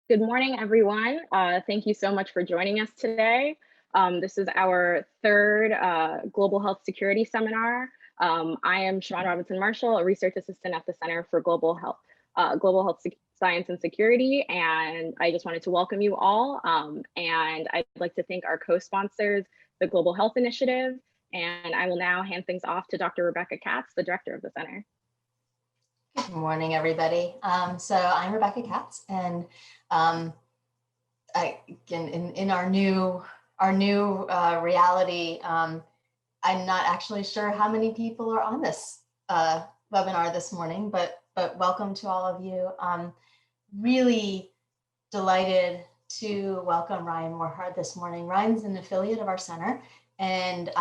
Good morning, everyone. Thank you so much for joining us today. This is our third Global Health Security Seminar. I am Siobhan Robinson Marshall, a research assistant at the Center for Global Health Science and Security, and I just wanted to welcome you all. And I'd like to thank our co-sponsors, the Global Health Initiative, and I will now hand things off to Dr. Rebecca Katz, the director of the center. Good morning, everybody. So I'm Rebecca Katz, and in our new reality, I'm not actually sure how many people are on this webinar this morning, but welcome to all of you. Really delighted to welcome Ryan Morhard this morning. Ryan's an affiliate of our center and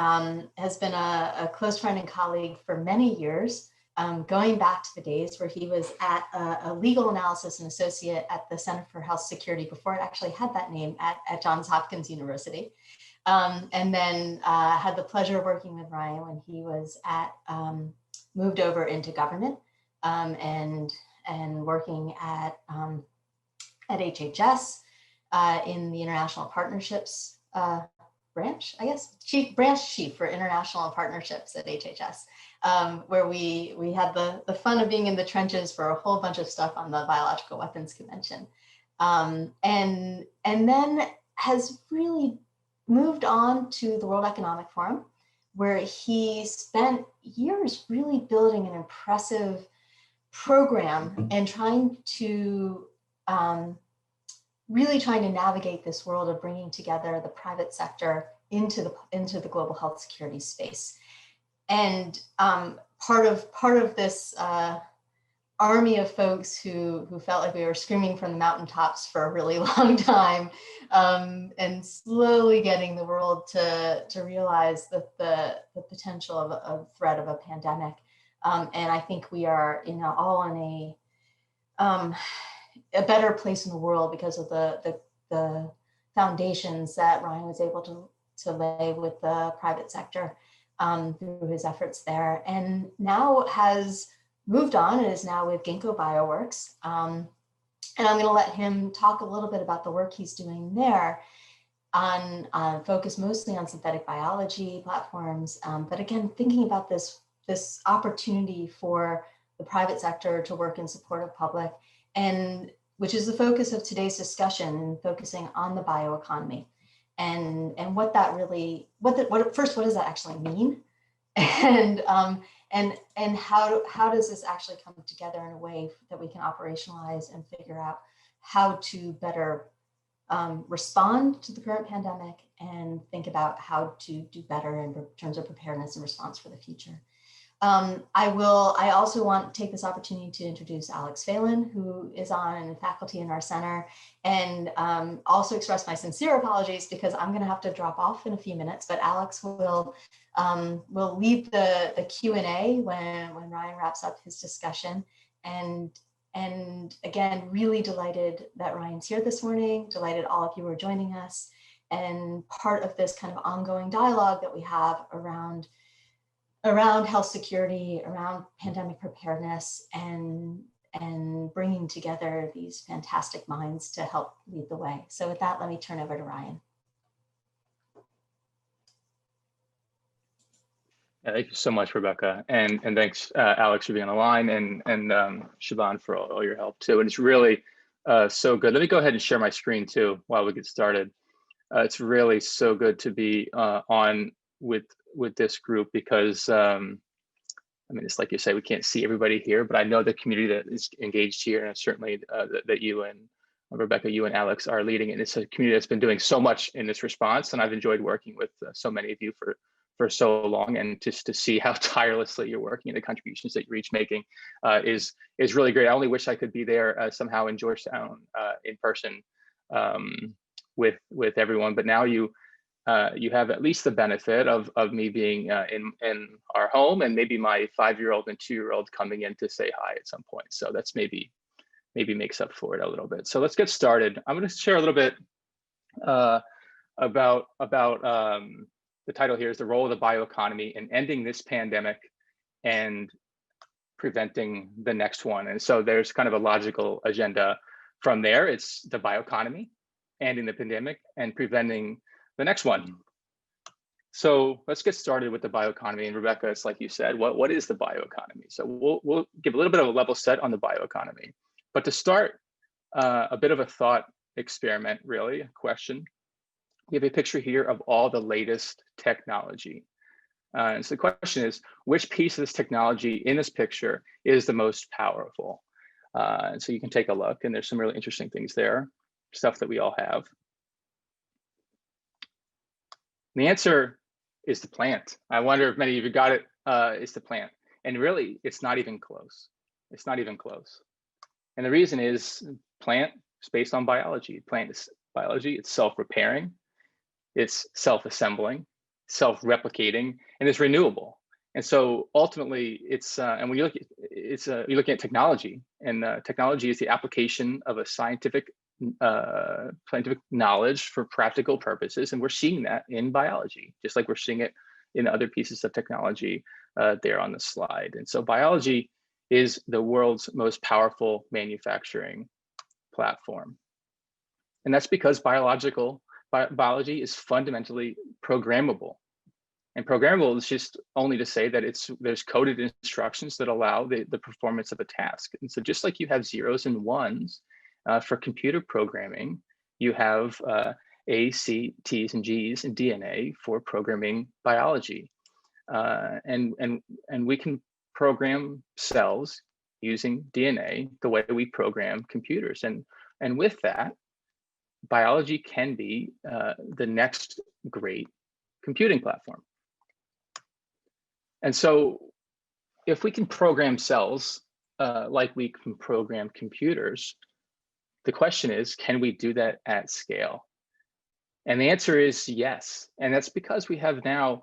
has been a close friend and colleague for many years. Going back to the days where he was at a legal analysis and associate at the Center for Health Security before it actually had that name at Johns Hopkins University. And then had the pleasure of working with Ryan when he was moved over into government and working at HHS in the International Partnerships branch, I guess, branch chief for international partnerships at HHS. Where we had the fun of being in the trenches for a whole bunch of stuff on the Biological Weapons Convention. And then has really moved on to the World Economic Forum, where he spent years really building an impressive program and trying to navigate this world of bringing together the private sector into the global health security space. And part of this army of folks who felt like we were screaming from the mountaintops for a really long time, and slowly getting the world to realize that the potential of a threat of a pandemic. And I think we are, all in a better place in the world because of the foundations that Ryan was able to lay with the private sector. Through his efforts there, and now has moved on and is now with Ginkgo Bioworks. And I'm going to let him talk a little bit about the work he's doing there on focus mostly on synthetic biology platforms. But again, thinking about this opportunity for the private sector to work in support of public, and which is the focus of today's discussion, focusing on the bioeconomy. And what that really, what does that actually mean? And how does this actually come together in a way that we can operationalize and figure out how to better respond to the current pandemic and think about how to do better in terms of preparedness and response for the future. I also want to take this opportunity to introduce Alex Phelan, who is on faculty in our center, and also express my sincere apologies because I'm going to have to drop off in a few minutes, but Alex will lead the Q&A when Ryan wraps up his discussion. And again, really delighted that Ryan's here this morning, delighted all of you are joining us, and part of this kind of ongoing dialogue that we have around health security, around pandemic preparedness, and bringing together these fantastic minds to help lead the way. So with that, let me turn over to Ryan. Thank you so much, Rebecca, and thanks, Alex, for being on the line, and Siobhan for all your help too. And it's really so good. Let me go ahead and share my screen too while we get started. It's really so good to be on with this group because I mean, it's like you say, we can't see everybody here, but I know the community that is engaged here, and certainly that you and Rebecca, you and Alex are leading. And it's a community that's been doing so much in this response, and I've enjoyed working with so many of you for so long, and just to see how tirelessly you're working and the contributions that you're each making is really great. I only wish I could be there somehow in Georgetown in person with everyone, but now you have at least the benefit of me being in our home, and maybe my 5-year-old and 2-year-old coming in to say hi at some point. So that's maybe makes up for it a little bit. So let's get started. I'm going to share a little bit about the title here is the role of the bioeconomy in ending this pandemic and preventing the next one. And so there's kind of a logical agenda From there, it's the bioeconomy, ending the pandemic and preventing the next one. So let's get started with the bioeconomy. And Rebecca, it's like you said, what is the bioeconomy? So we'll give a little bit of a level set on the bioeconomy. But to start, a bit of a thought experiment, really, a question. We have a picture here of all the latest technology. And so the question is, which piece of this technology in this picture is the most powerful? And so you can take a look, and there's some really interesting things there, stuff that we all have. And the answer is the plant. I wonder if many of you got it. It's the plant. And really, it's not even close. It's not even close. And the reason is plant is based on biology. Plant is biology. It's self-repairing. It's self-assembling, self-replicating, and it's renewable. And so ultimately, it's and when you look at you're looking at technology, and technology is the application of a scientific knowledge for practical purposes, and we're seeing that in biology, just like we're seeing it in other pieces of technology there on the slide. And so biology is the world's most powerful manufacturing platform, and that's because biology is fundamentally programmable. And programmable is just only to say that there's coded instructions that allow the performance of a task. And so just like you have zeros and ones for computer programming, you have A, C, T's, and G's in DNA for programming biology. And we can program cells using DNA the way we program computers. And with that, biology can be the next great computing platform. And so if we can program cells like we can program computers, the question is, can we do that at scale? And the answer is yes. And that's because we have now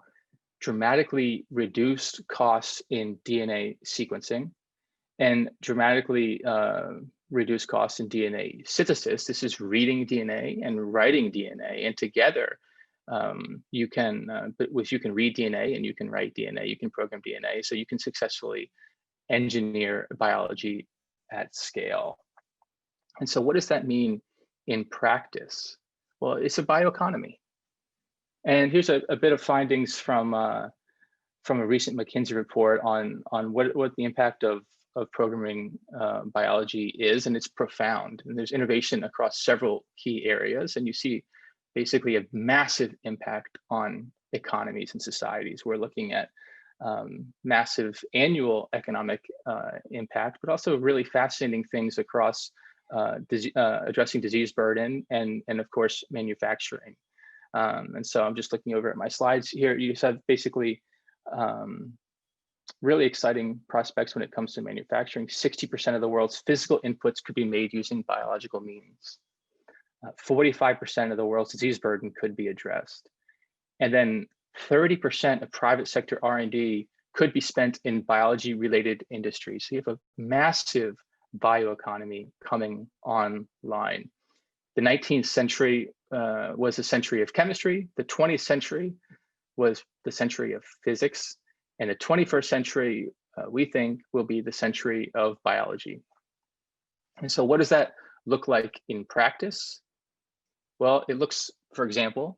dramatically reduced costs in DNA sequencing and dramatically reduced costs in DNA synthesis. This is reading DNA and writing DNA, and together you can read DNA and you can write DNA, you can program DNA, so you can successfully engineer biology at scale. And so what does that mean in practice? Well, it's a bioeconomy. And here's a bit of findings from a recent McKinsey report on what the impact of programming biology is, and it's profound. And there's innovation across several key areas, and you see basically a massive impact on economies and societies. We're looking at massive annual economic impact, but also really fascinating things across addressing disease burden and of course manufacturing. And so I'm just looking over at my slides here. You have basically really exciting prospects when it comes to manufacturing. 60% of the world's physical inputs could be made using biological means. 45% of the world's disease burden could be addressed. And then 30% of private sector R&D could be spent in biology-related industries. So you have a massive bioeconomy coming online. The 19th century was a century of chemistry. The 20th century was the century of physics. And the 21st century, we think, will be the century of biology. And so what does that look like in practice? Well, it looks, for example,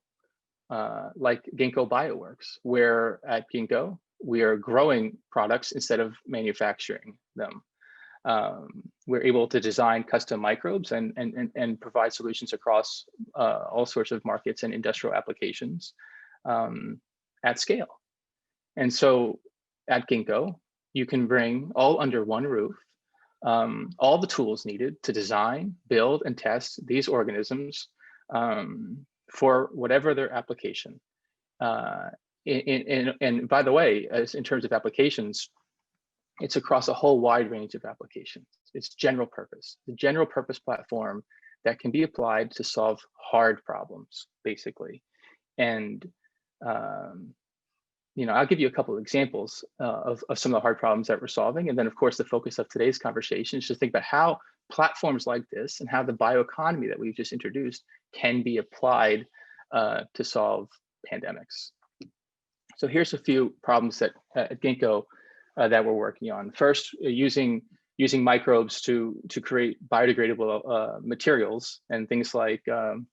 like Ginkgo Bioworks, where at Ginkgo, we are growing products instead of manufacturing them. We're able to design custom microbes and provide solutions across all sorts of markets and industrial applications at scale. And so at Ginkgo, you can bring all under one roof, all the tools needed to design, build, and test these organisms for whatever their application. And by the way, as in terms of applications, it's across a whole wide range of applications. It's general purpose, the general purpose platform that can be applied to solve hard problems, basically. And I'll give you a couple of examples of some of the hard problems that we're solving. And then, of course, the focus of today's conversation is to think about how platforms like this and how the bioeconomy that we've just introduced can be applied to solve pandemics. So here's a few problems that at Ginkgo that we're working on. First, using using microbes to create biodegradable materials and things like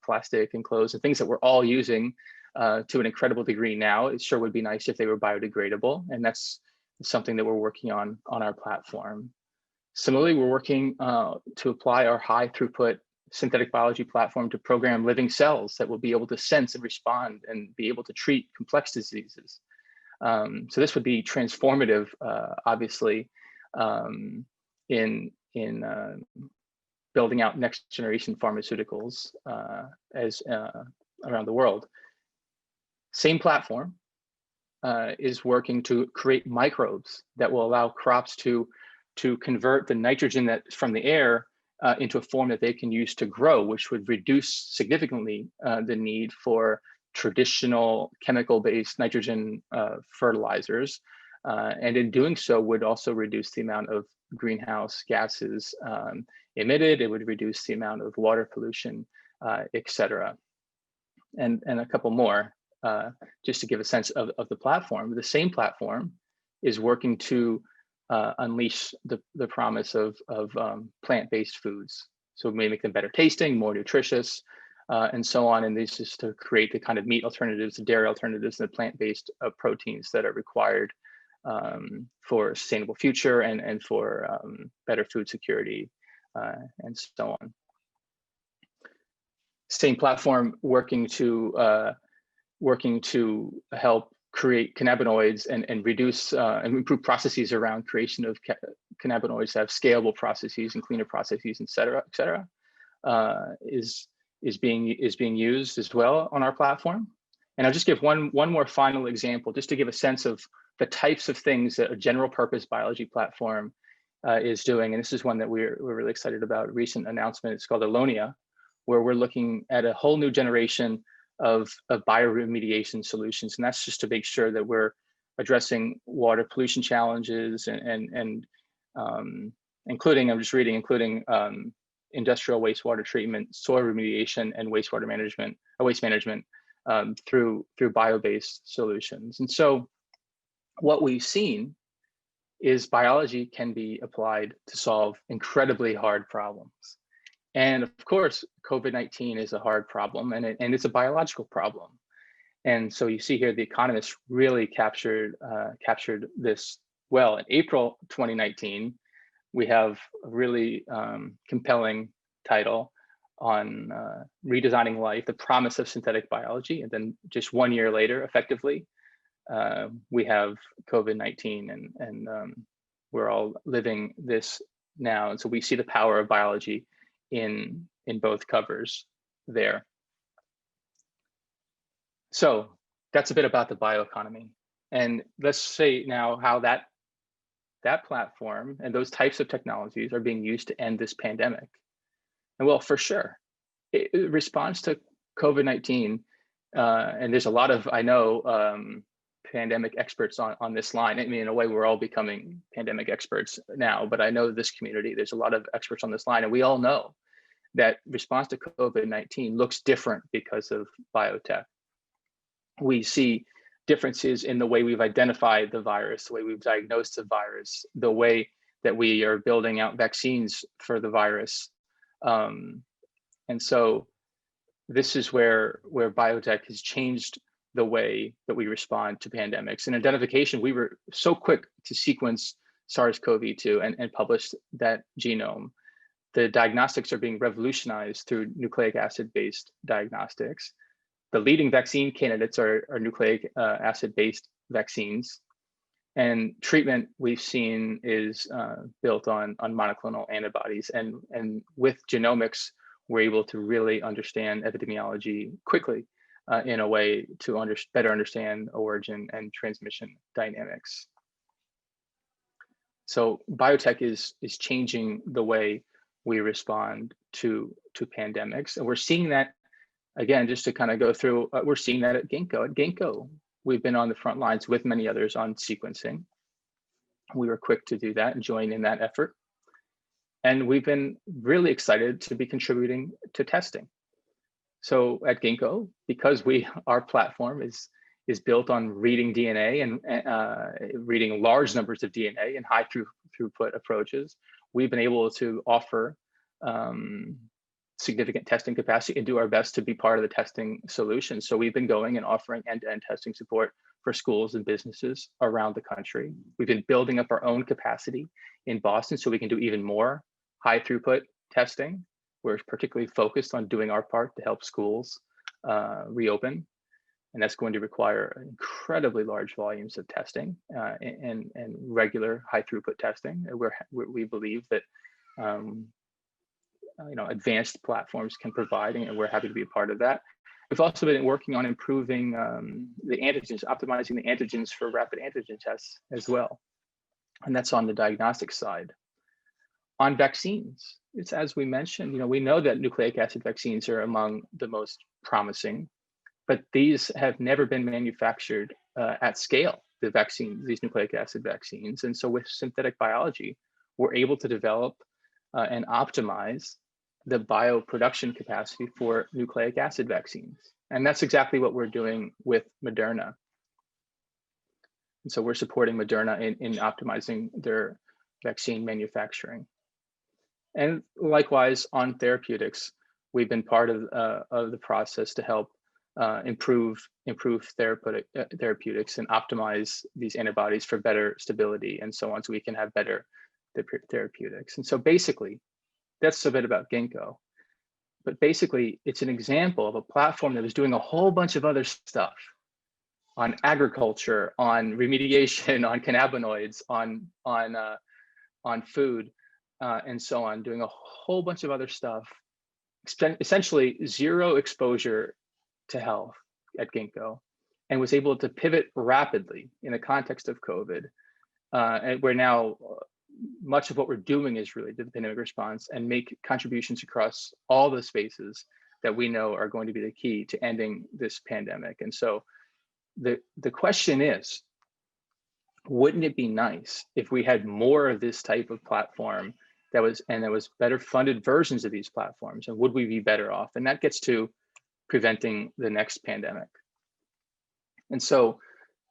plastic and clothes and things that we're all using to an incredible degree now. It sure would be nice if they were biodegradable, and that's something that we're working on our platform. Similarly, we're working to apply our high throughput synthetic biology platform to program living cells that will be able to sense and respond and be able to treat complex diseases. So this would be transformative, obviously, in building out next generation pharmaceuticals around the world. Same platform is working to create microbes that will allow crops to convert the nitrogen that's from the air into a form that they can use to grow, which would reduce significantly the need for traditional chemical-based nitrogen fertilizers. And in doing so would also reduce the amount of greenhouse gases emitted. It would reduce the amount of water pollution, et cetera. And a couple more, just to give a sense of the platform. The same platform is working to unleash the promise of plant-based foods. So we may make them better tasting, more nutritious, and so on. And this is to create the kind of meat alternatives, the dairy alternatives, and the plant-based proteins that are required for a sustainable future and for better food security, and so on. Same platform working to help create cannabinoids and reduce and improve processes around creation of cannabinoids that have scalable processes and cleaner processes, et cetera, is being used as well on our platform. And I'll just give one more final example, just to give a sense of the types of things that a general purpose biology platform is doing. And this is one that we're really excited about. A recent announcement. It's called Alonia, where we're looking at a whole new generation of bioremediation solutions. And that's just to make sure that we're addressing water pollution challenges and including, I'm just reading, including industrial wastewater treatment, soil remediation, and wastewater management, waste management through bio-based solutions. And so what we've seen is biology can be applied to solve incredibly hard problems. And of course, COVID-19 is a hard problem, and it's a biological problem. And so you see here, The Economist really captured this well. In April 2019, we have a really compelling title on redesigning life, the promise of synthetic biology. And then just 1 year later, effectively, we have COVID-19, and we're all living this now. And so we see the power of biology in both covers there. So that's a bit about the bioeconomy. And let's say now how that platform and those types of technologies are being used to end this pandemic. And well, for sure, it responds to COVID-19, and there's a lot of, I know, pandemic experts on this line. I mean, in a way, we're all becoming pandemic experts now, but I know this community, there's a lot of experts on this line, and we all know that response to COVID-19 looks different because of biotech. We see differences in the way we've identified the virus, the way we've diagnosed the virus, the way that we are building out vaccines for the virus. And so this is where biotech has changed the way that we respond to pandemics. In identification, we were so quick to sequence SARS-CoV-2 and publish that genome. The diagnostics are being revolutionized through nucleic acid-based diagnostics. The leading vaccine candidates are nucleic acid-based vaccines. And treatment we've seen is built on monoclonal antibodies. And with genomics, we're able to really understand epidemiology quickly in a way to better understand origin and transmission dynamics. So biotech is changing the way we respond to pandemics. And we're seeing that, again, just to kind of go through, we're seeing that at Ginkgo. At Ginkgo, we've been on the front lines with many others on sequencing. We were quick to do that and join in that effort. And we've been really excited to be contributing to testing. So at Ginkgo, because our platform is built on reading DNA and reading large numbers of DNA and high throughput approaches, we've been able to offer significant testing capacity and do our best to be part of the testing solution. So we've been going and offering end-to-end testing support for schools and businesses around the country. We've been building up our own capacity in Boston so we can do even more high throughput testing. We're particularly focused on doing our part to help schools reopen. And that's going to require incredibly large volumes of testing and regular high throughput testing. We believe that advanced platforms can provide, and we're happy to be a part of that. We've also been working on improving the antigens, optimizing the antigens for rapid antigen tests as well. And that's on the diagnostic side. On vaccines, it's as we mentioned, we know that nucleic acid vaccines are among the most promising, but these have never been manufactured at scale, these nucleic acid vaccines. And so with synthetic biology, we're able to develop and optimize the bioproduction capacity for nucleic acid vaccines. And that's exactly what we're doing with Moderna. And so we're supporting Moderna in optimizing their vaccine manufacturing. And likewise on therapeutics, we've been part of the process to help improve therapeutics and optimize these antibodies for better stability and so on, so we can have better therapeutics. And so basically, that's a bit about Ginkgo. But basically, it's an example of a platform that was doing a whole bunch of other stuff on agriculture, on remediation, on cannabinoids, on food, and so on, doing a whole bunch of other stuff, essentially zero exposure to health at Ginkgo, and was able to pivot rapidly in the context of COVID. And we're now, much of what we're doing is really the pandemic response and make contributions across all the spaces that we know are going to be the key to ending this pandemic. And so the question is, wouldn't it be nice if we had more of this type of platform that was better funded versions of these platforms, and would we be better off? And that gets to preventing the next pandemic. And so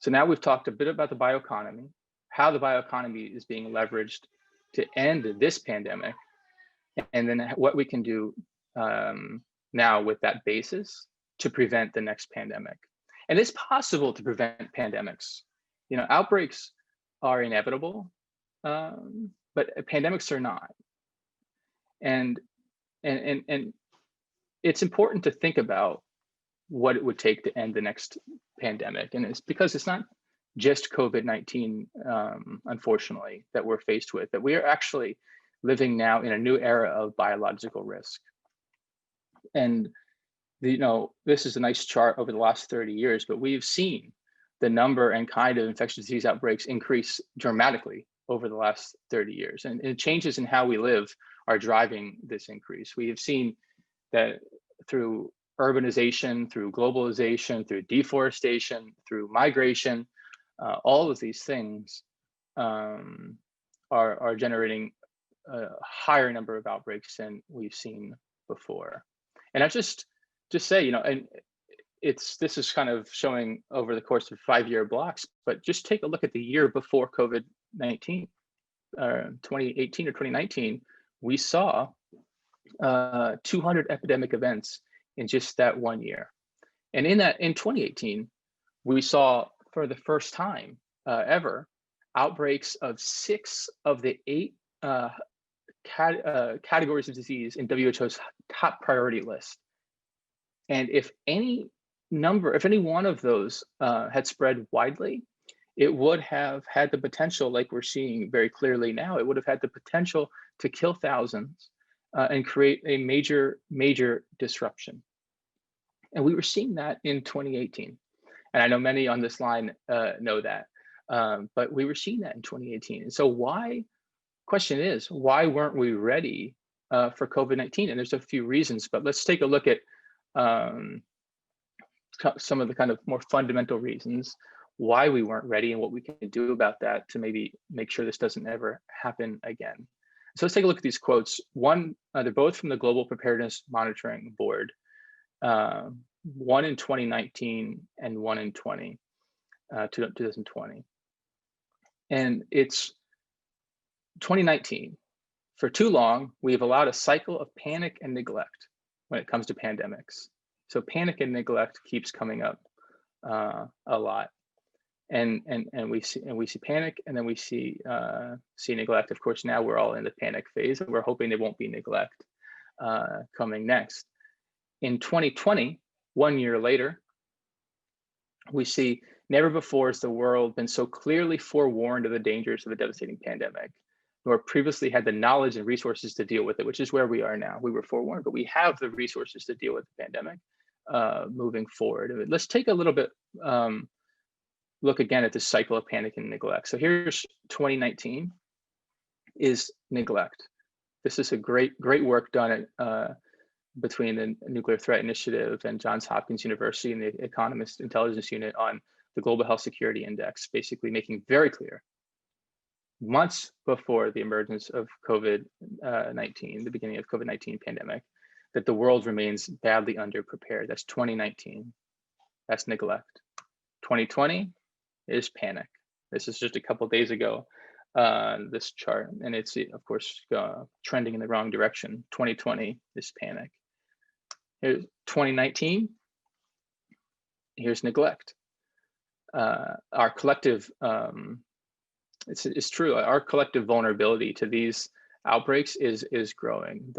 now we've talked a bit about the bioeconomy, how the bioeconomy is being leveraged to end this pandemic, and then what we can do now with that basis to prevent the next pandemic. And it's possible to prevent pandemics. Outbreaks are inevitable, but pandemics are not. And it's important to think about what it would take to end the next pandemic. And it's because it's not just COVID-19, unfortunately, that we're faced with, that we are actually living now in a new era of biological risk. And this is a nice chart over the last 30 years, but we've seen the number and kind of infectious disease outbreaks increase dramatically over the last 30 years. And changes in how we live are driving this increase. We have seen that through urbanization, through globalization, through deforestation, through migration, all of these things are generating a higher number of outbreaks than we've seen before. And I just say, and this is kind of showing over the course of 5-year blocks, but just take a look at the year before COVID-19, 2018 or 2019, we saw 200 epidemic events in just that 1 year. And in 2018, we saw for the first time ever outbreaks of 6 of the 8 categories of disease in WHO's top priority list. And if any one of those had spread widely, it would have had the potential, like we're seeing very clearly now, it would have had the potential to kill thousands and create a major, major disruption. And we were seeing that in 2018. And I know many on this line know that, but we were seeing that in 2018. And so question is, why weren't we ready for COVID-19? And there's a few reasons, but let's take a look at some of the kind of more fundamental reasons why we weren't ready and what we can do about that to maybe make sure this doesn't ever happen again. So let's take a look at these quotes. One, they're both from the Global Preparedness Monitoring Board, one in 2019 and one in 2020. And it's 2019. for too long, we've allowed a cycle of panic and neglect when it comes to pandemics. So panic and neglect keeps coming up a lot, and we see panic, and then we see neglect. Of course, now we're all in the panic phase, and we're hoping there won't be neglect coming next. In 2020, 1 year later, we see never before has the world been so clearly forewarned of the dangers of a devastating pandemic, nor previously had the knowledge and resources to deal with it, which is where we are now. We were forewarned, but we have the resources to deal with the pandemic moving forward. Let's take a little bit look again at this cycle of panic and neglect. So here's 2019 is neglect. This is a great work done at between the Nuclear Threat Initiative and Johns Hopkins University and the Economist Intelligence Unit on the Global Health Security Index, basically making very clear, months before the emergence of COVID-19, the beginning of COVID-19 pandemic, that the world remains badly underprepared. That's 2019. That's neglect. 2020 is panic. This is just a couple days ago, this chart, and it's, of course, trending in the wrong direction. 2020 is panic. Here's 2019. Here's neglect. Our collective, it's true, our collective vulnerability to these outbreaks is growing.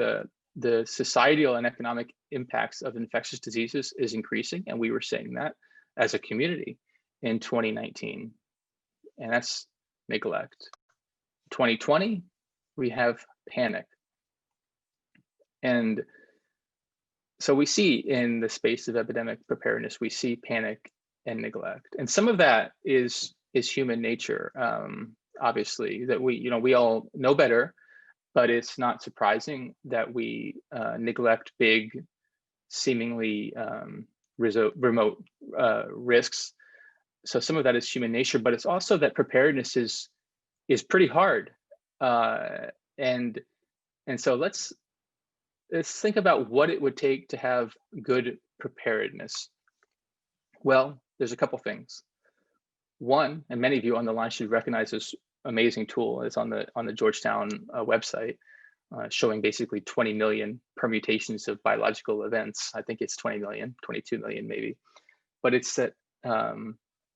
The societal and economic impacts of infectious diseases is increasing, and we were saying that as a community in 2019, and that's neglect. 2020, we have panic. And so we see in the space of epidemic preparedness, we see panic and neglect. And some of that is human nature, obviously, that we all know better, but it's not surprising that we neglect big, seemingly remote risks. So some of that is human nature, but it's also that preparedness is pretty hard. And so let's think about what it would take to have good preparedness. Well, there's a couple things. One, and many of you on the line should recognize this amazing tool. It's on the Georgetown website, showing basically 20 million permutations of biological events. I think it's 20 million, 22 million maybe. But it's that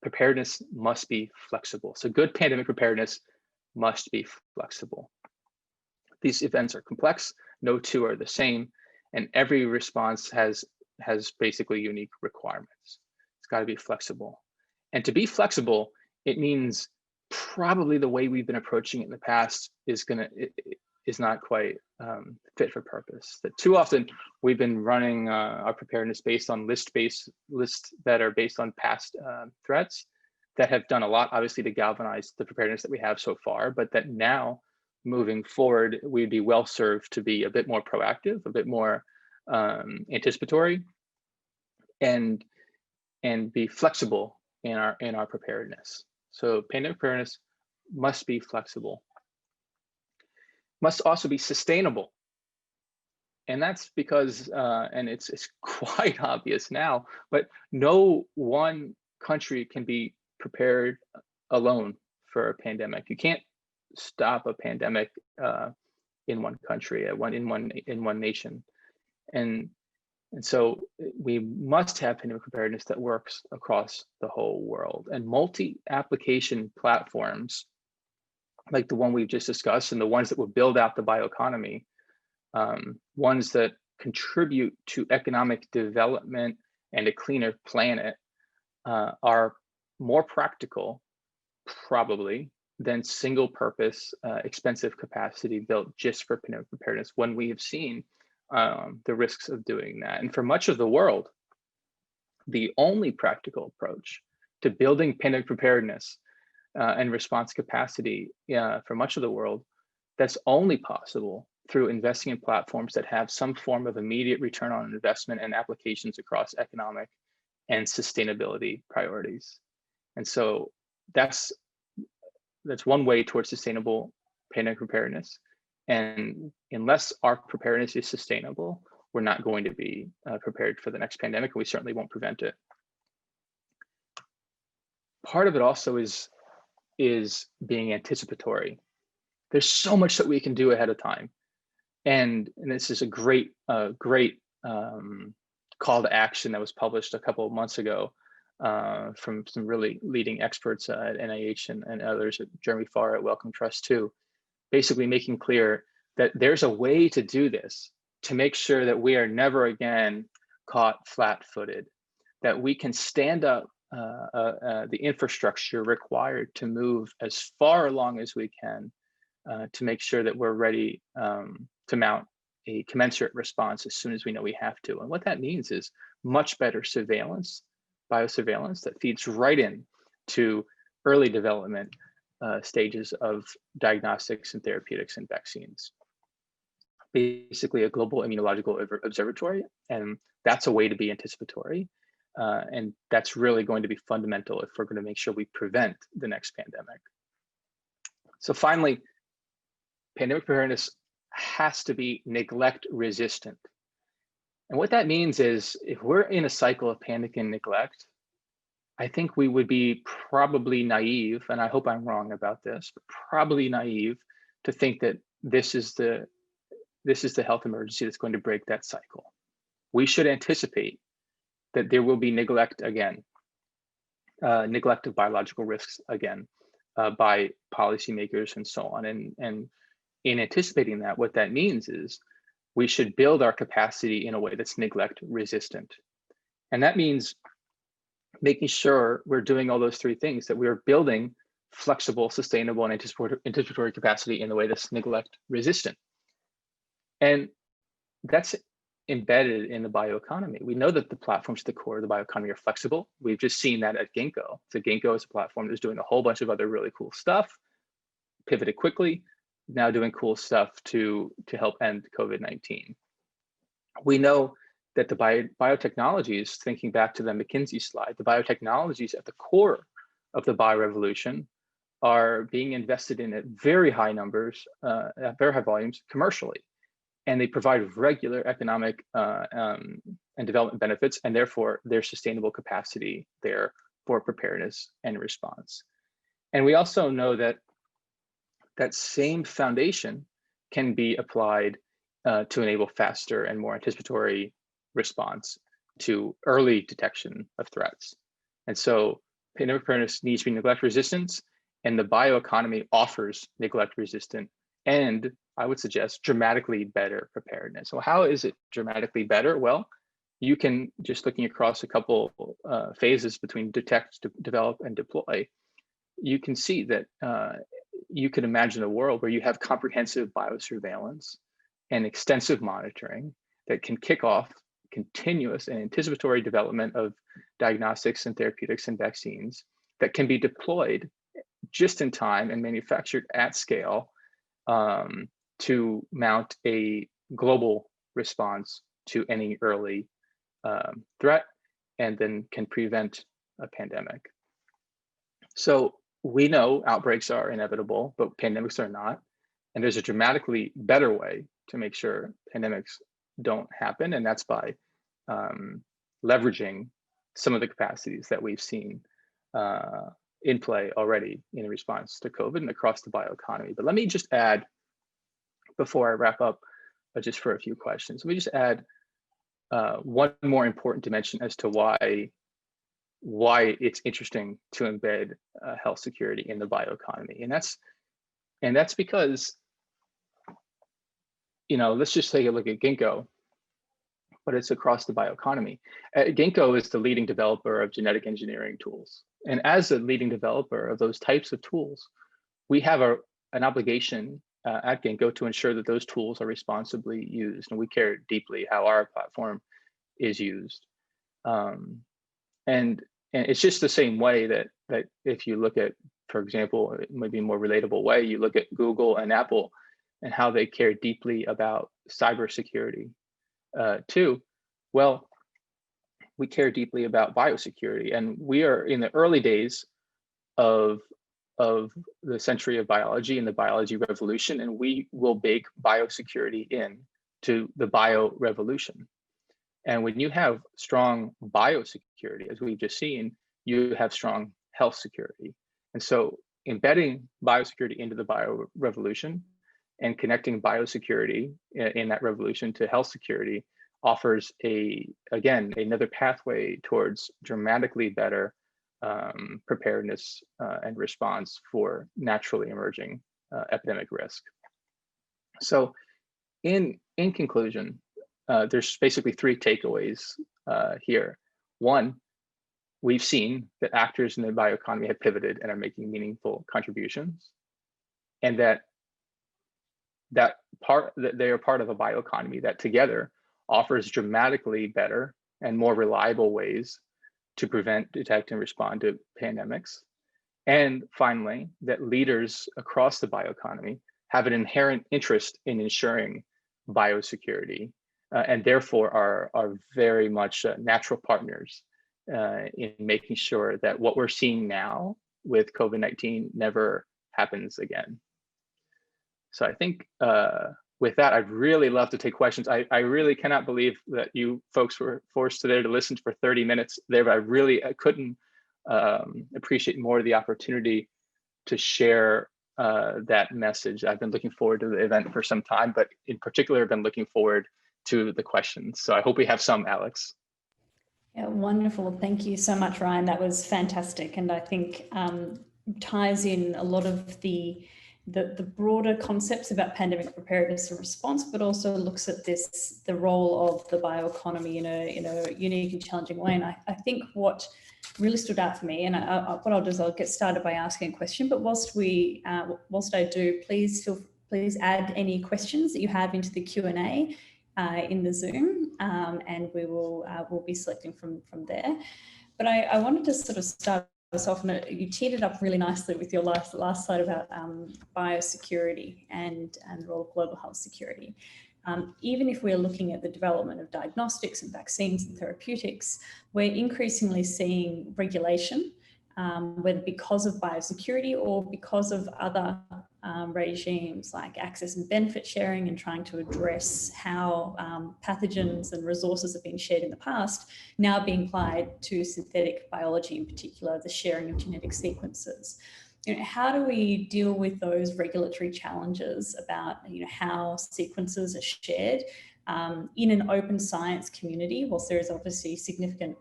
preparedness must be flexible. So good pandemic preparedness must be flexible. These events are complex. No two are the same, and every response has basically unique requirements. It's got to be flexible. And to be flexible, it means probably the way we've been approaching it in the past is not quite fit for purpose. That too often we've been running our preparedness based on lists that are based on past threats that have done a lot, obviously, to galvanize the preparedness that we have so far, but that now, moving forward, we'd be well served to be a bit more proactive, a bit more anticipatory, and be flexible in our preparedness. So pandemic preparedness must be flexible, must also be sustainable. And that's because, and it's quite obvious now, but no one country can be prepared alone for a pandemic. You can't stop a pandemic in one country, in one nation, and so we must have pandemic preparedness that works across the whole world. And multi-application platforms, like the one we've just discussed, and the ones that will build out the bioeconomy, ones that contribute to economic development and a cleaner planet, are more practical, probably, than single-purpose, expensive capacity built just for pandemic preparedness, when we have seen the risks of doing that. And for much of the world, the only practical approach to building pandemic preparedness and response capacity for much of the world, that's only possible through investing in platforms that have some form of immediate return on investment and applications across economic and sustainability priorities. And so that's one way towards sustainable pandemic preparedness. And unless our preparedness is sustainable, we're not going to be prepared for the next pandemic, and we certainly won't prevent it. Part of it also is being anticipatory. There's so much that we can do ahead of time. And this is a great call to action that was published a couple of months ago from some really leading experts at NIH and others, Jeremy Farr at Wellcome Trust too, basically making clear that there's a way to do this to make sure that we are never again caught flat-footed, that we can stand up the infrastructure required to move as far along as we can to make sure that we're ready to mount a commensurate response as soon as we know we have to. And what that means is much better surveillance, biosurveillance that feeds right in to early development stages of diagnostics and therapeutics and vaccines. Basically a global immunological observatory, and that's a way to be anticipatory. And that's really going to be fundamental if we're going to make sure we prevent the next pandemic. So finally, pandemic preparedness has to be neglect resistant. And what that means is if we're in a cycle of panic and neglect, I think we would be probably naive, and I hope I'm wrong about this, but probably naive to think that this is the health emergency that's going to break that cycle. We should anticipate that there will be neglect again, neglect of biological risks again by policymakers and so on. And in anticipating that, what that means is we should build our capacity in a way that's neglect resistant. And that means making sure we're doing all those three things, that we're building flexible, sustainable, and anticipatory capacity in the way that's neglect resistant. And that's embedded in the bioeconomy. We know that the platforms at the core of the bioeconomy are flexible. We've just seen that at Ginkgo. So Ginkgo is a platform that's doing a whole bunch of other really cool stuff, pivoted quickly, now doing cool stuff to help end COVID-19. We know that the biotechnologies, thinking back to the McKinsey slide, the biotechnologies at the core of the biorevolution are being invested in at very high numbers, at very high volumes commercially. And they provide regular economic and development benefits, and therefore there's sustainable capacity there for preparedness and response. And we also know that that same foundation can be applied to enable faster and more anticipatory response to early detection of threats. And so pandemic preparedness needs to be neglect resistant, and the bioeconomy offers neglect resistant and, I would suggest, dramatically better preparedness. So how is it dramatically better? Well, you can, just looking across a couple phases between detect, develop, and deploy, you can see that you can imagine a world where you have comprehensive biosurveillance and extensive monitoring that can kick off continuous and anticipatory development of diagnostics and therapeutics and vaccines that can be deployed just in time and manufactured at scale to mount a global response to any early threat, and then can prevent a pandemic. So we know outbreaks are inevitable, but pandemics are not. And there's a dramatically better way to make sure pandemics don't happen, and that's by leveraging some of the capacities that we've seen in play already in response to COVID and across the bioeconomy. But let me just add, before I wrap up, just for a few questions, let me just add one more important dimension as to why it's interesting to embed health security in the bioeconomy. And that's because, let's just take a look at Ginkgo, but it's across the bioeconomy. Ginkgo is the leading developer of genetic engineering tools. And as a leading developer of those types of tools, we have an obligation at Ginkgo to ensure that those tools are responsibly used. And we care deeply how our platform is used. And it's just the same way that if you look at, for example, it might be a more relatable way, you look at Google and Apple and how they care deeply about cybersecurity too. Well, we care deeply about biosecurity, and we are in the early days of the century of biology and the biology revolution, and we will bake biosecurity in to the bio revolution. And when you have strong biosecurity, as we've just seen, you have strong health security. And so embedding biosecurity into the bio revolution and connecting biosecurity in that revolution to health security offers again, another pathway towards dramatically better preparedness and response for naturally emerging epidemic risk. So in conclusion, there's basically three takeaways here. One, we've seen that actors in the bioeconomy have pivoted and are making meaningful contributions, and that they are part of a bioeconomy that together offers dramatically better and more reliable ways to prevent, detect, and respond to pandemics. And finally, that leaders across the bioeconomy have an inherent interest in ensuring biosecurity, and therefore are very much natural partners in making sure that what we're seeing now with COVID-19 never happens again. So I think with that, I'd really love to take questions. I really cannot believe that you folks were forced today to listen for 30 minutes there, but I couldn't appreciate more of the opportunity to share that message. I've been looking forward to the event for some time, but in particular, I've been looking forward to the questions. So I hope we have some, Alex. Yeah, wonderful. Thank you so much, Ryan. That was fantastic. And I think ties in a lot of the broader concepts about pandemic preparedness and response, but also looks at the role of the bioeconomy in a unique and challenging way. And I think what really stood out for me, and what I'll do is I'll get started by asking a question, but whilst I do, please add any questions that you have into the Q&A in the Zoom, and we'll be selecting from there. But I wanted to sort of start us off, and you teed it up really nicely with your last slide about biosecurity and the role of global health security. Even if we're looking at the development of diagnostics and vaccines and therapeutics, we're increasingly seeing regulation, whether because of biosecurity or because of other regimes like access and benefit sharing, and trying to address how pathogens and resources have been shared in the past, now being applied to synthetic biology, in particular, the sharing of genetic sequences. How do we deal with those regulatory challenges about how sequences are shared in an open science community, whilst there is obviously significant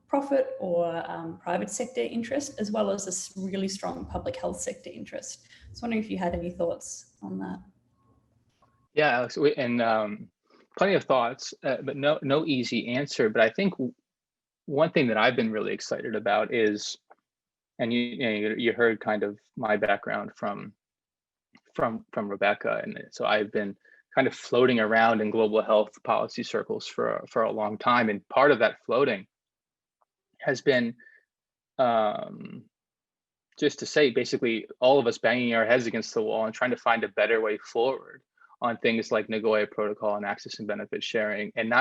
profit or private sector interest, as well as a really strong public health sector interest? I was wondering if you had any thoughts on that. Yeah, Alex, plenty of thoughts, but no easy answer. But I think one thing that I've been really excited about is, and you heard kind of my background from Rebecca, and so I've been kind of floating around in global health policy circles for a long time, and part of that floating has been just to say, basically, all of us banging our heads against the wall and trying to find a better way forward on things like Nagoya Protocol and access and benefit sharing, and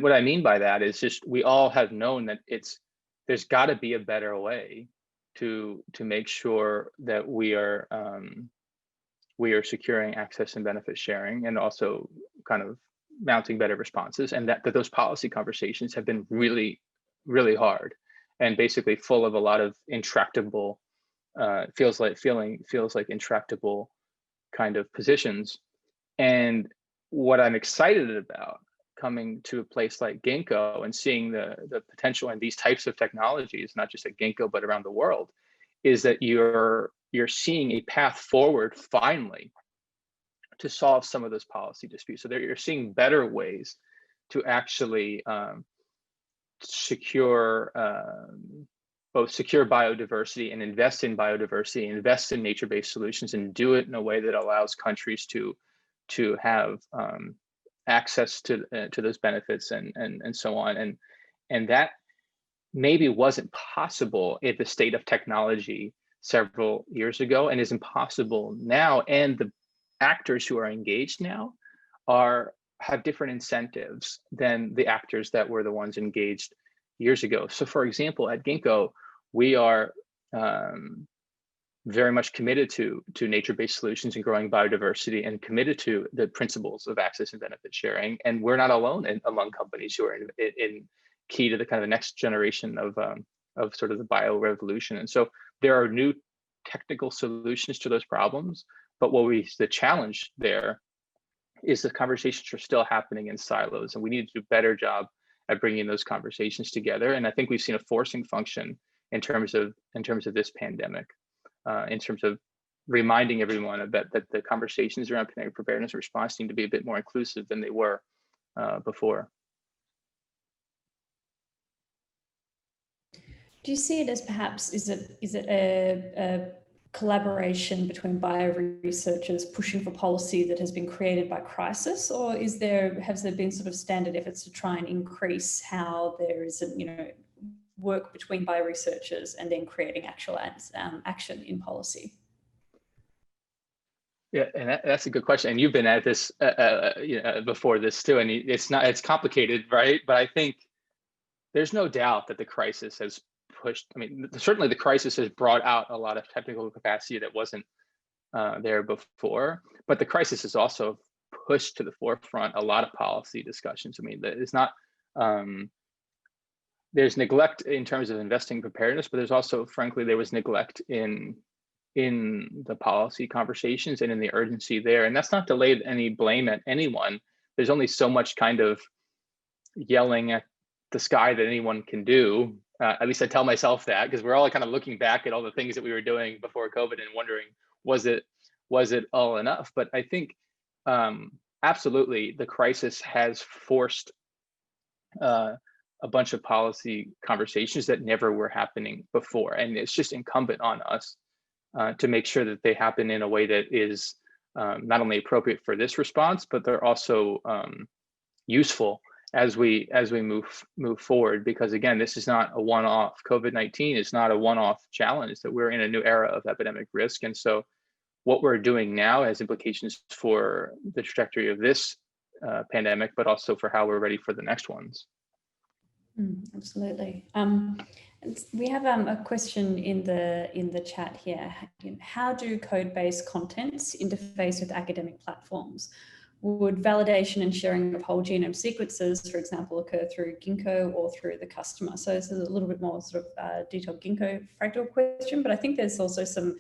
what I mean by that is just we all have known that there's got to be a better way to make sure that we are securing access and benefit sharing, and also kind of mounting better responses, and that those policy conversations have been really, really hard, and basically full of a lot of intractable, feels like intractable kind of positions. And what I'm excited about coming to a place like Ginkgo and seeing the potential in these types of technologies, not just at Ginkgo, but around the world, is that you're seeing a path forward finally to solve some of those policy disputes. So you're seeing better ways to actually secure biodiversity and invest in biodiversity, invest in nature-based solutions, and do it in a way that allows countries to have access to those benefits and so on. And that maybe wasn't possible at the state of technology several years ago, and is impossible now. And the actors who are engaged now have different incentives than the actors that were the ones engaged years ago. So for example, at Ginkgo, we are very much committed to nature-based solutions and growing biodiversity, and committed to the principles of access and benefit sharing. And we're not alone among companies who are in key to the kind of the next generation of sort of the bio revolution. And so there are new technical solutions to those problems, but the challenge there is the conversations are still happening in silos, and we need to do a better job at bringing those conversations together. And I think we've seen a forcing function in terms of this pandemic, in terms of reminding everyone that the conversations around pandemic preparedness and response need to be a bit more inclusive than they were before. Do you see it as perhaps, is it a collaboration between bioresearchers pushing for policy that has been created by crisis, or has there been sort of standard efforts to try and increase how there is work between bioresearchers and then creating actual action in policy? Yeah, and that's a good question. And you've been at this before this too, and it's complicated, right? But I think there's no doubt that the crisis has pushed. I mean, certainly the crisis has brought out a lot of technical capacity that wasn't there before. But the crisis has also pushed to the forefront a lot of policy discussions. I mean, it's not. There's neglect in terms of investing preparedness, but there's also, frankly, there was neglect in the policy conversations and in the urgency there. And that's not to lay any blame at anyone. There's only so much kind of yelling at the sky that anyone can do. At least I tell myself that, because we're all kind of looking back at all the things that we were doing before COVID and wondering, was it all enough? But I think absolutely the crisis has forced a bunch of policy conversations that never were happening before. And it's just incumbent on us to make sure that they happen in a way that is not only appropriate for this response, but they're also useful as we move forward. Because again, this is not a one-off. COVID-19 is not a one-off challenge, that we're in a new era of epidemic risk. And so what we're doing now has implications for the trajectory of this pandemic, but also for how we're ready for the next ones. Absolutely. We have a question in the chat here. How do code-based contents interface with academic platforms? Would validation and sharing of whole genome sequences, for example, occur through Ginkgo or through the customer? So this is a little bit more sort of detailed Ginkgo fractal question, but I think there's also some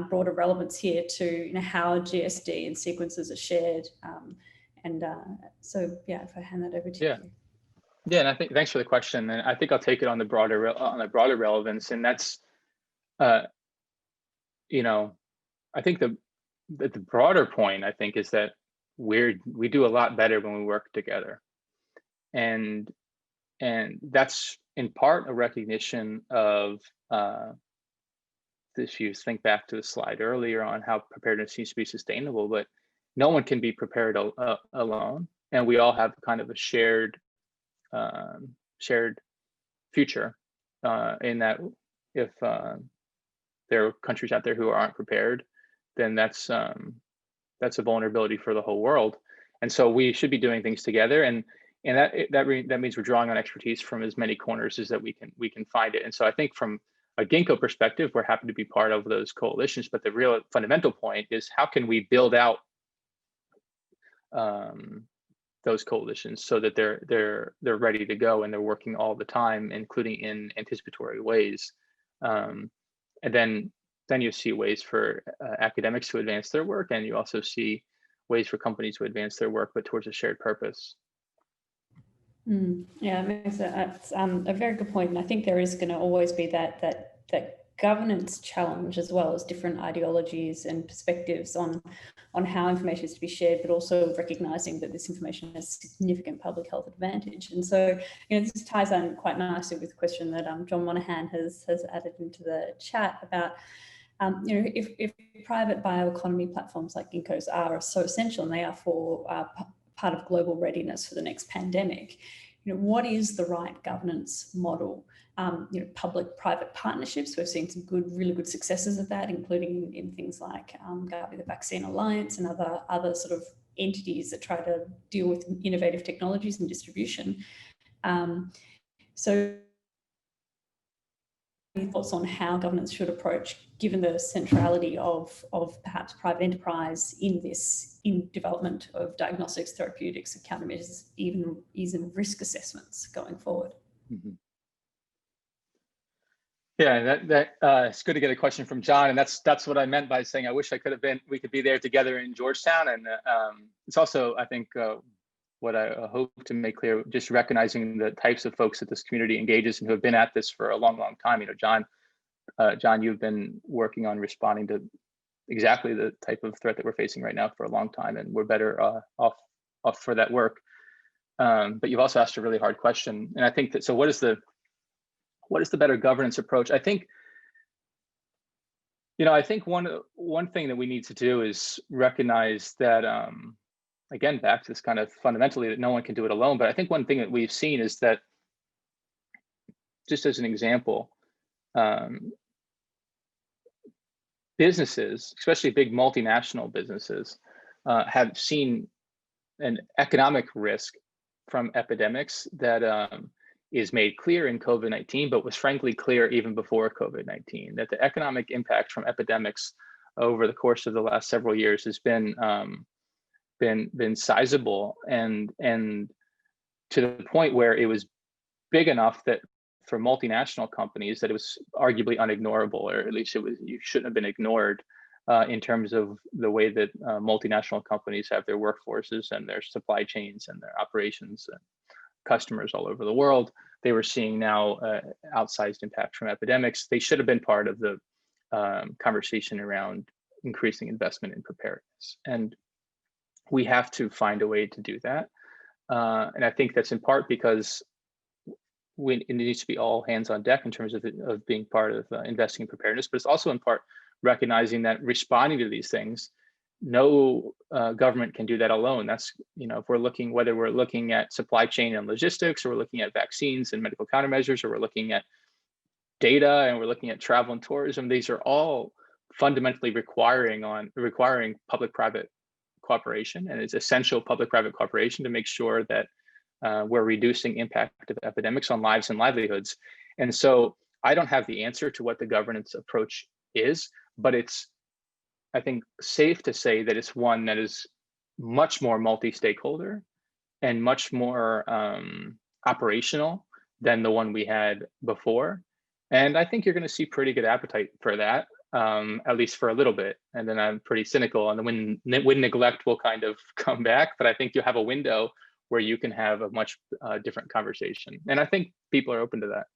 broader relevance here to how GSD and sequences are shared. So yeah, if I hand that over to you. Yeah, and I think thanks for the question, and I think I'll take it on the broader relevance, and that's, I think the broader point I think is that we do a lot better when we work together, and that's in part a recognition of if you think back to the slide earlier on how preparedness needs to be sustainable, but no one can be prepared alone, and we all have kind of a shared future in that if there are countries out there who aren't prepared, then that's a vulnerability for the whole world. And so we should be doing things together, and that means we're drawing on expertise from as many corners as that we can find it. And so I think from a Ginkgo perspective, we're happy to be part of those coalitions, but the real fundamental point is how can we build out those coalitions so that they're ready to go and they're working all the time, including in anticipatory ways. And then you see ways for academics to advance their work, and you also see ways for companies to advance their work, but towards a shared purpose. Yeah, that's a very good point. And I think there is going to always be that governance challenge, as well as different ideologies and perspectives on how information is to be shared, but also recognizing that this information has significant public health advantage. And so, this ties in quite nicely with the question that John Monahan has added into the chat about, if private bioeconomy platforms like Ginkgo's are so essential, and they are for part of global readiness for the next pandemic, what is the right governance model? Public-private partnerships, we've seen some really good successes of that, including in things like Gavi, the Vaccine Alliance, and other sort of entities that try to deal with innovative technologies and distribution. So any thoughts on how governments should approach, given the centrality of perhaps private enterprise in development of diagnostics, therapeutics, and countermeasures, even risk assessments going forward? Mm-hmm. Yeah, it's good to get a question from John, and that's what I meant by saying I wish we could be there together in Georgetown, and it's also, I think, what I hope to make clear, just recognizing the types of folks that this community engages and who have been at this for a long, long time. You know, John, you've been working on responding to exactly the type of threat that we're facing right now for a long time, and we're better off for that work. But you've also asked a really hard question, and I think that, so what is the better governance approach? I think, I think one thing that we need to do is recognize that, again, back to this kind of fundamentally that no one can do it alone. But I think one thing that we've seen is that, just as an example, businesses, especially big multinational businesses, have seen an economic risk from epidemics that is made clear in COVID-19, but was frankly clear even before COVID-19, that the economic impact from epidemics over the course of the last several years has been sizable, and to the point where it was big enough that for multinational companies that it was arguably unignorable, or at least you shouldn't have been ignored in terms of the way that multinational companies have their workforces and their supply chains and their operations and customers all over the world. They were seeing now outsized impact from epidemics. They should have been part of the conversation around increasing investment in preparedness. And we have to find a way to do that. And I think that's in part because it needs to be all hands on deck in terms of being part of investing in preparedness, but it's also in part recognizing that responding to these things, no government can do that alone. That's, if whether we're looking at supply chain and logistics, or we're looking at vaccines and medical countermeasures, or we're looking at data and we're looking at travel and tourism, these are all fundamentally requiring public-private cooperation, and it's essential public-private cooperation to make sure that we're reducing impact of epidemics on lives and livelihoods. And so I don't have the answer to what the governance approach is, but it's, I think, safe to say that it's one that is much more multi-stakeholder and much more operational than the one we had before. And I think you're going to see pretty good appetite for that, at least for a little bit. And then I'm pretty cynical, and when neglect will kind of come back, but I think you'll have a window where you can have a much different conversation. And I think people are open to that.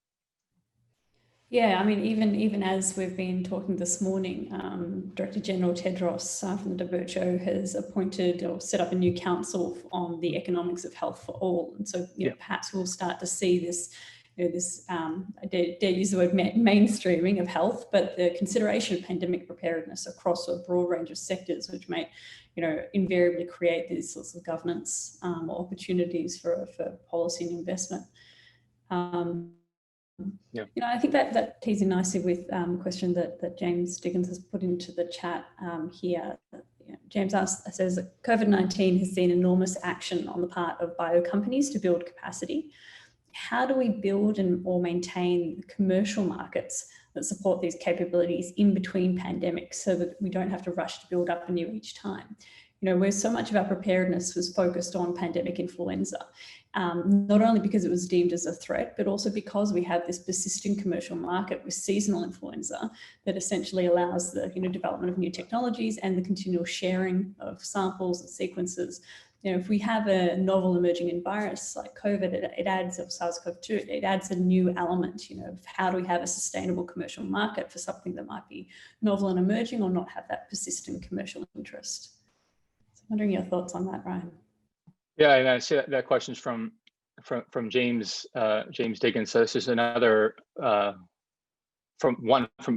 Yeah, I mean, even as we've been talking this morning, Director General Tedros from the WHO has appointed or set up a new council on the economics of health for all. And so perhaps we'll start to see this, I dare use the word mainstreaming of health, but the consideration of pandemic preparedness across a broad range of sectors, which may, invariably create these sorts of governance opportunities for policy and investment. I think that tees in nicely with a question that James Diggins has put into the chat here. James says that COVID-19 has seen enormous action on the part of bio companies to build capacity. How do we build or maintain commercial markets that support these capabilities in between pandemics so that we don't have to rush to build up anew each time? Where so much of our preparedness was focused on pandemic influenza, not only because it was deemed as a threat, but also because we have this persisting commercial market with seasonal influenza that essentially allows the development of new technologies and the continual sharing of samples and sequences. If we have a novel emerging virus like COVID, it adds, or SARS-CoV-2, it adds a new element, of how do we have a sustainable commercial market for something that might be novel and emerging or not have that persistent commercial interest. So I'm wondering your thoughts on that, Ryan. Yeah, and I see that question's from James Diggins. So this is another from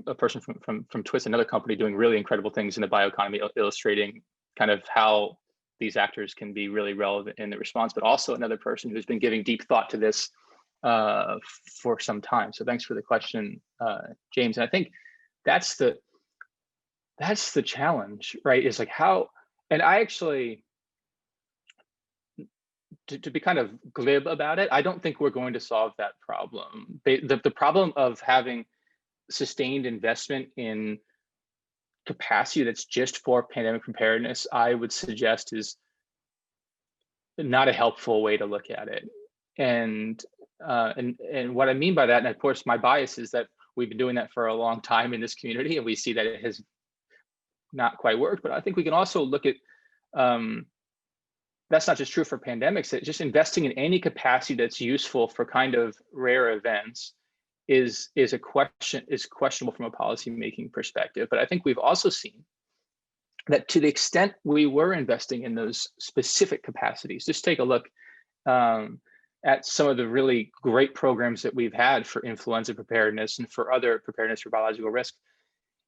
a person from Twist, another company doing really incredible things in the bioeconomy, illustrating kind of how these actors can be really relevant in the response, but also another person who's been giving deep thought to this for some time. So thanks for the question, James. And I think that's the challenge, right? Is like how, and I actually, to be kind of glib about it, I don't think we're going to solve that problem. The problem of having sustained investment in capacity that's just for pandemic preparedness, I would suggest, is not a helpful way to look at it. And what I mean by that, and of course my bias is that We've been doing that for a long time in this community, and we see that it has not quite worked. But I think we can also look at, that's not just true for pandemics, that just investing in any capacity that's useful for kind of rare events is questionable from a policymaking perspective. But I think we've also seen that to the extent we were investing in those specific capacities, just take a look at some of the really great programs that we've had for influenza preparedness and for other preparedness for biological risk.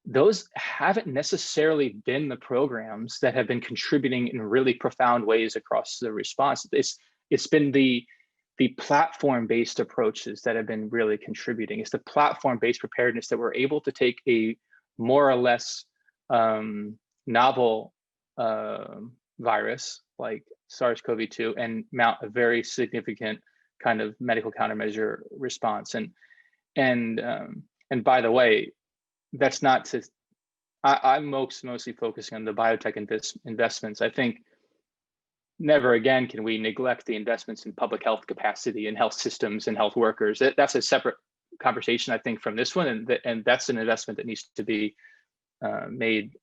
Those haven't necessarily been the programs that have been contributing in really profound ways across the response. It's been the platform-based approaches that have been really contributing. It's the platform-based preparedness that we're able to take a more or less novel virus like SARS-CoV-2 and mount a very significant kind of medical countermeasure response. And by the way, that's not to, I'm mostly focusing on the biotech investments. I think never again can we neglect the investments in public health capacity and health systems and health workers. That's a separate conversation, I think, from this one, and that's an investment that needs to be made,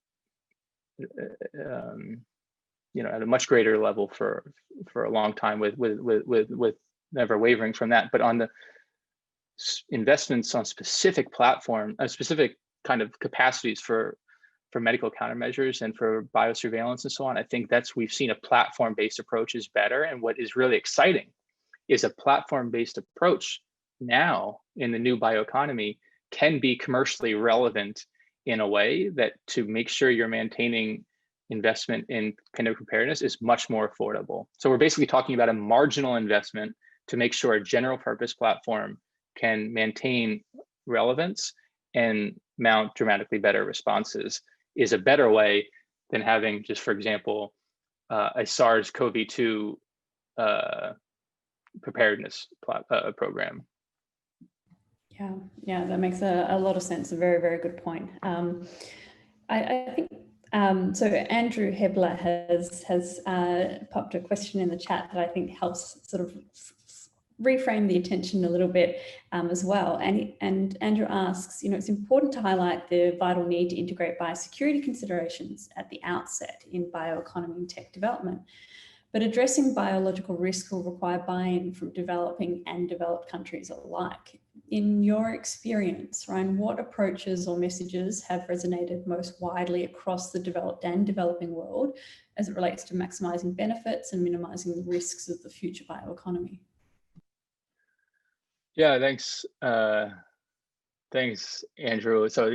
at a much greater level for a long time, with never wavering from that. But on the investments on specific specific kind of capacities for medical countermeasures and for biosurveillance and so on, I think we've seen a platform-based approach is better. And what is really exciting is a platform-based approach now in the new bioeconomy can be commercially relevant in a way that to make sure you're maintaining investment in pandemic preparedness is much more affordable. So we're basically talking about a marginal investment to make sure a general purpose platform can maintain relevance and mount dramatically better responses is a better way than having just, for example, a SARS-CoV-2 preparedness program. Yeah, that makes a lot of sense. A very, very good point. I think so. Andrew Hebler has popped a question in the chat that I think helps sort of reframe the attention a little bit as well. And Andrew asks, it's important to highlight the vital need to integrate biosecurity considerations at the outset in bioeconomy and tech development. But addressing biological risk will require buy-in from developing and developed countries alike. In your experience, Ryan, what approaches or messages have resonated most widely across the developed and developing world as it relates to maximizing benefits and minimizing the risks of the future bioeconomy? Yeah, thanks. Thanks, Andrew. So,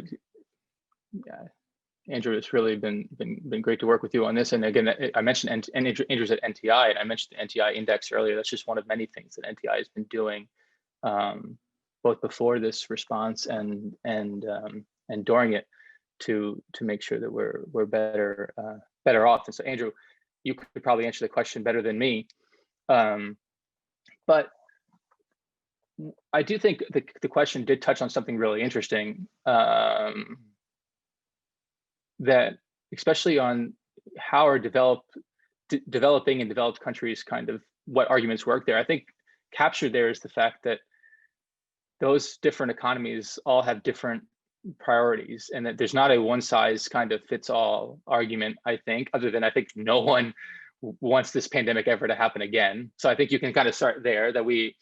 yeah, Andrew, it's really been great to work with you on this. And again, I mentioned, and Andrew's at NTI, and I mentioned the NTI index earlier. That's just one of many things that NTI has been doing, both before this response and during it, to make sure that we're better off. And so, Andrew, you could probably answer the question better than me, but I do think the question did touch on something really interesting, that especially on how are developing and developed countries, kind of what arguments work there. I think captured there is the fact that those different economies all have different priorities, and that there's not a one size kind of fits all argument, I think, other than I think no one wants this pandemic ever to happen again. So I think you can kind of start there, that we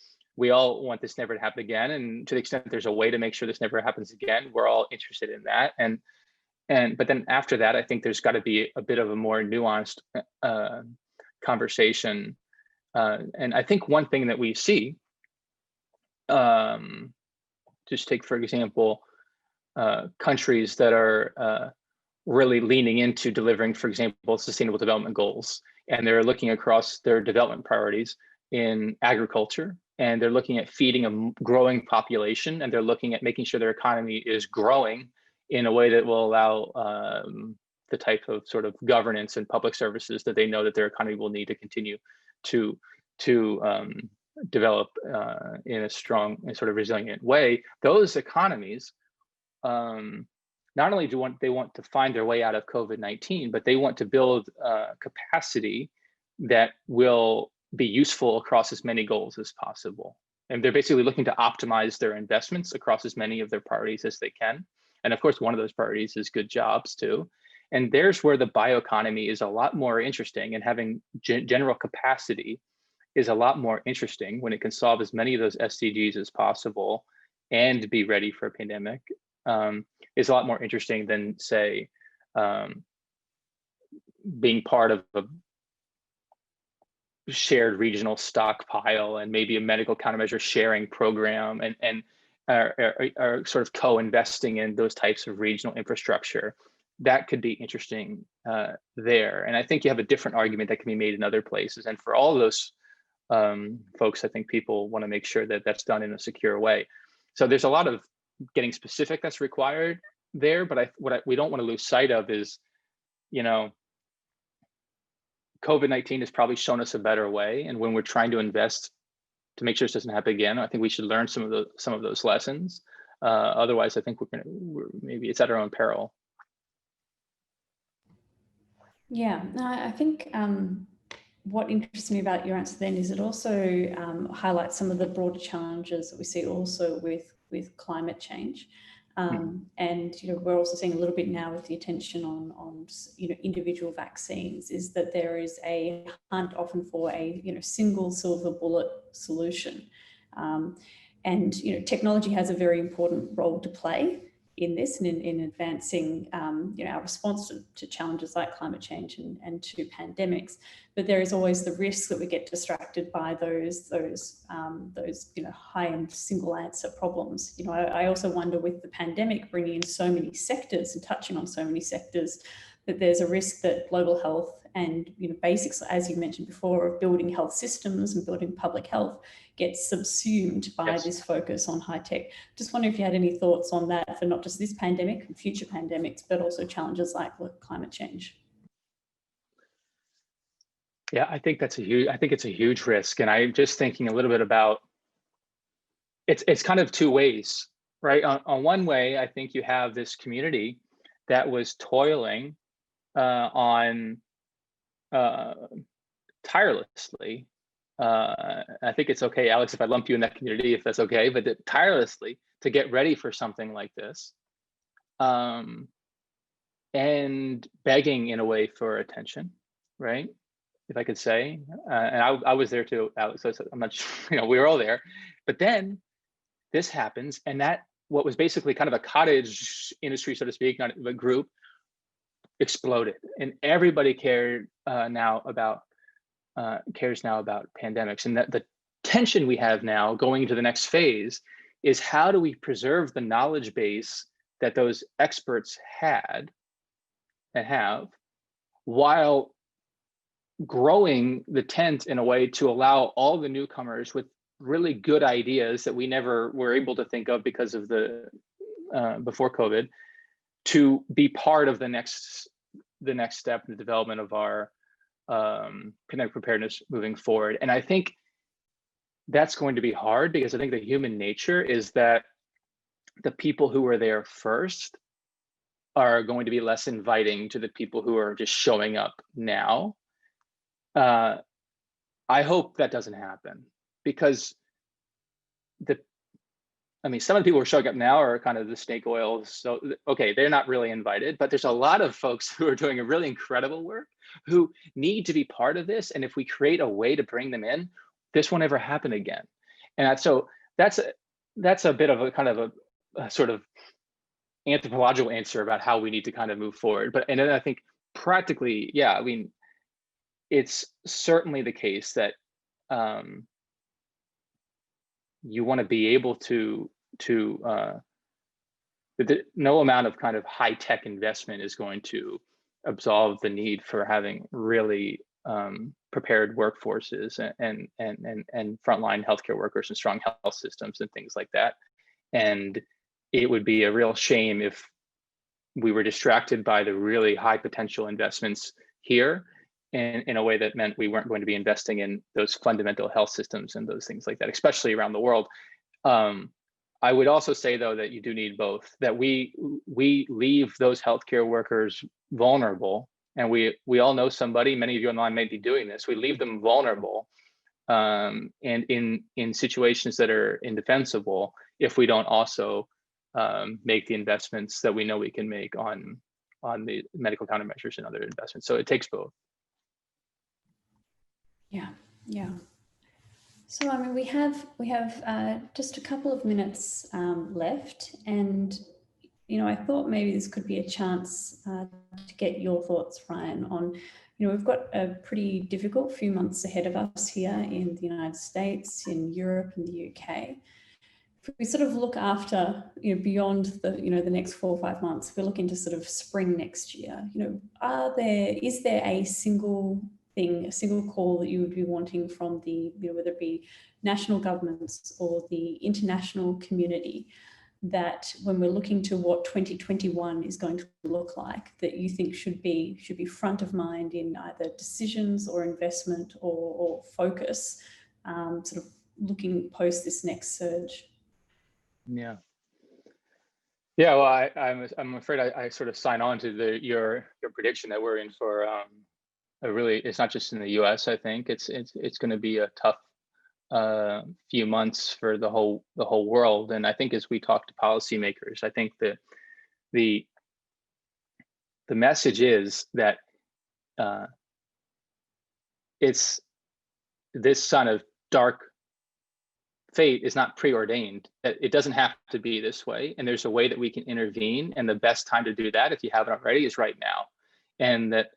all want this never to happen again. And to the extent there's a way to make sure this never happens again, we're all interested in that. But then after that, I think there's got to be a bit of a more nuanced conversation. And I think one thing that we see, just take, for example, countries that are really leaning into delivering, for example, sustainable development goals, and they're looking across their development priorities in agriculture, and they're looking at feeding a growing population, and they're looking at making sure their economy is growing in a way that will allow the type of sort of governance and public services that they know that their economy will need to continue to develop in a strong and sort of resilient way. Those economies, not only do they want to find their way out of COVID-19, but they want to build capacity that will be useful across as many goals as possible. and they're basically looking to optimize their investments across as many of their priorities as they can. And of course, one of those priorities is good jobs too. And there's where the bioeconomy is a lot more interesting, and having general capacity is a lot more interesting when it can solve as many of those SDGs as possible and be ready for a pandemic, is a lot more interesting than, say, being part of a shared regional stockpile and maybe a medical countermeasure sharing program, and are sort of co-investing in those types of regional infrastructure. That could be interesting there. And I think you have a different argument that can be made in other places. And for all of those folks, I think people want to make sure that that's done in a secure way. So there's a lot of getting specific that's required there, but we don't want to lose sight of is, you know, COVID-19 has probably shown us a better way. And when we're trying to invest to make sure this doesn't happen again, I think we should learn some of those lessons. Otherwise, I think maybe it's at our own peril. Yeah, no, I think what interests me about your answer then is it also highlights some of the broader challenges that we see also with climate change. And we're also seeing a little bit now with the attention on individual vaccines, is that there is a hunt often for a single silver bullet solution, and technology has a very important role to play in this and in advancing our response to challenges like climate change and to pandemics. But there is always the risk that we get distracted by those high-end single answer problems. I also wonder, with the pandemic bringing in so many sectors and touching on so many sectors, that there's a risk that global health and basics, as you mentioned before, of building health systems and building public health gets subsumed by this focus on high tech. Just wonder if you had any thoughts on that for not just this pandemic and future pandemics, but also challenges like climate change. Yeah, I think it's a huge risk. And I'm just thinking a little bit about, it's kind of two ways, right? On one way, I think you have this community that was toiling tirelessly. I think it's okay, Alex, if I lump you in that community, if that's okay, but tirelessly to get ready for something like this, and begging in a way for attention, right? If I could say, and I was there too, Alex, so I'm not sure, we were all there, but then this happens, and that what was basically kind of a cottage industry, so to speak, not a group, exploded, and everybody cares now about pandemics. And that the tension we have now going into the next phase is, how do we preserve the knowledge base that those experts had and have, while growing the tent in a way to allow all the newcomers with really good ideas that we never were able to think of because of the before COVID, to be part of the next step in the development of our pandemic preparedness moving forward. And I think that's going to be hard, because I think the human nature is that the people who were there first are going to be less inviting to the people who are just showing up now. I hope that doesn't happen, because some of the people who are showing up now are kind of the snake oil. So, okay, they're not really invited, but there's a lot of folks who are doing a really incredible work who need to be part of this. And if we create a way to bring them in, this won't ever happen again. And so that's a bit of a kind of a sort of anthropological answer about how we need to kind of move forward. And then I think practically, yeah, it's certainly the case that you want to be able to no amount of kind of high tech investment is going to absolve the need for having really prepared workforces and frontline healthcare workers and strong health systems and things like that. And it would be a real shame if we were distracted by the really high potential investments here in a way that meant we weren't going to be investing in those fundamental health systems and those things like that, especially around the world. I would also say, though, that you do need both, that we leave those healthcare workers vulnerable. And we all know somebody, many of you online may be doing this, we leave them vulnerable and in situations that are indefensible if we don't also make the investments that we know we can make on the medical countermeasures and other investments. So it takes both. Yeah, yeah. So I mean, we have just a couple of minutes left, and I thought maybe this could be a chance to get your thoughts, Ryan, on we've got a pretty difficult few months ahead of us here in the United States, in Europe, and the UK. If we sort of look after, beyond the, the next 4 or 5 months, if we look into sort of spring next year, is there a single thing, a single call that you would be wanting from the, whether it be national governments or the international community, that when we're looking to what 2021 is going to look like, that you think should be front of mind in either decisions or investment or focus, sort of looking post this next surge? Yeah. Yeah, well, I'm afraid I sort of sign on to your prediction that we're in for it's not just in the U.S. I think it's going to be a tough few months for the whole world. And I think as we talk to policymakers, I think that the message is that it's this son of dark fate is not preordained. It doesn't have to be this way, and there's a way that we can intervene, and the best time to do that, if you haven't already, is right now. And that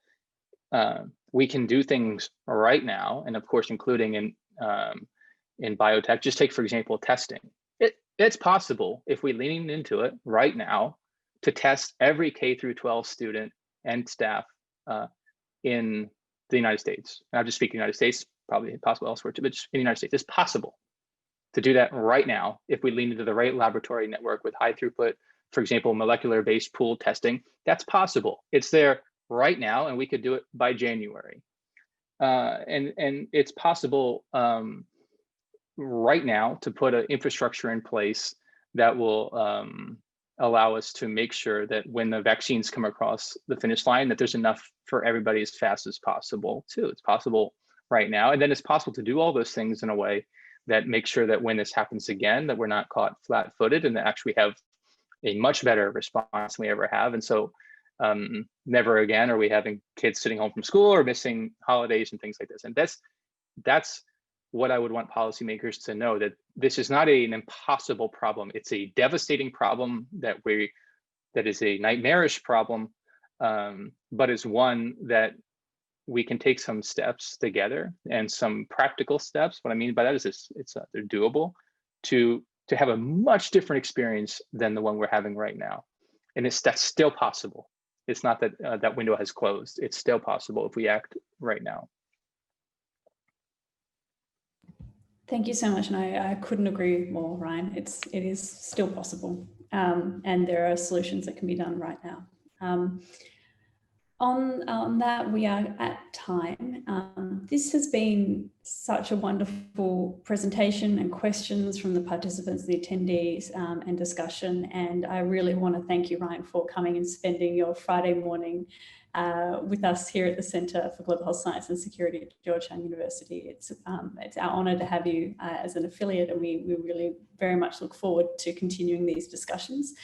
we can do things right now, and of course including in biotech. Just take, for example, testing. It's possible, if we lean into it right now, to test every K-12 student and staff in the United States. And I'll just speak the United States, probably possible elsewhere too, but just in the United States. It's possible to do that right now if we lean into the right laboratory network with high throughput, for example, molecular-based pooled testing. That's possible. It's there right now, and we could do it by January. And it's possible right now to put an infrastructure in place that will allow us to make sure that when the vaccines come across the finish line, that there's enough for everybody as fast as possible too. It's possible right now. And then it's possible to do all those things in a way that makes sure that when this happens again, that we're not caught flat-footed, and that actually have a much better response than we ever have. And so never again are we having kids sitting home from school or missing holidays and things like this. And that's what I would want policymakers to know, that this is not an impossible problem. It's a devastating problem that is a nightmarish problem, but it's one that we can take some steps together, and some practical steps. What I mean by that is they're doable to have a much different experience than the one we're having right now. And that's still possible. It's not that that window has closed. It's still possible if we act right now. Thank you so much, and I couldn't agree more, Ryan. It is still possible, and there are solutions that can be done right now. On that, we are at time. This has been such a wonderful presentation and questions from the participants, the attendees, and discussion. And I really want to thank you, Ryan, for coming and spending your Friday morning with us here at the Centre for Global Health Science and Security at Georgetown University. It's our honour to have you as an affiliate, and we really very much look forward to continuing these discussions.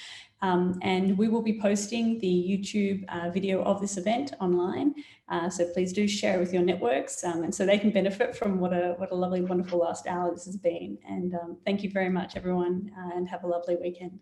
And we will be posting the YouTube video of this event online. So please do share with your networks, and so they can benefit from what a lovely, wonderful last hour this has been. And thank you very much, everyone, and have a lovely weekend.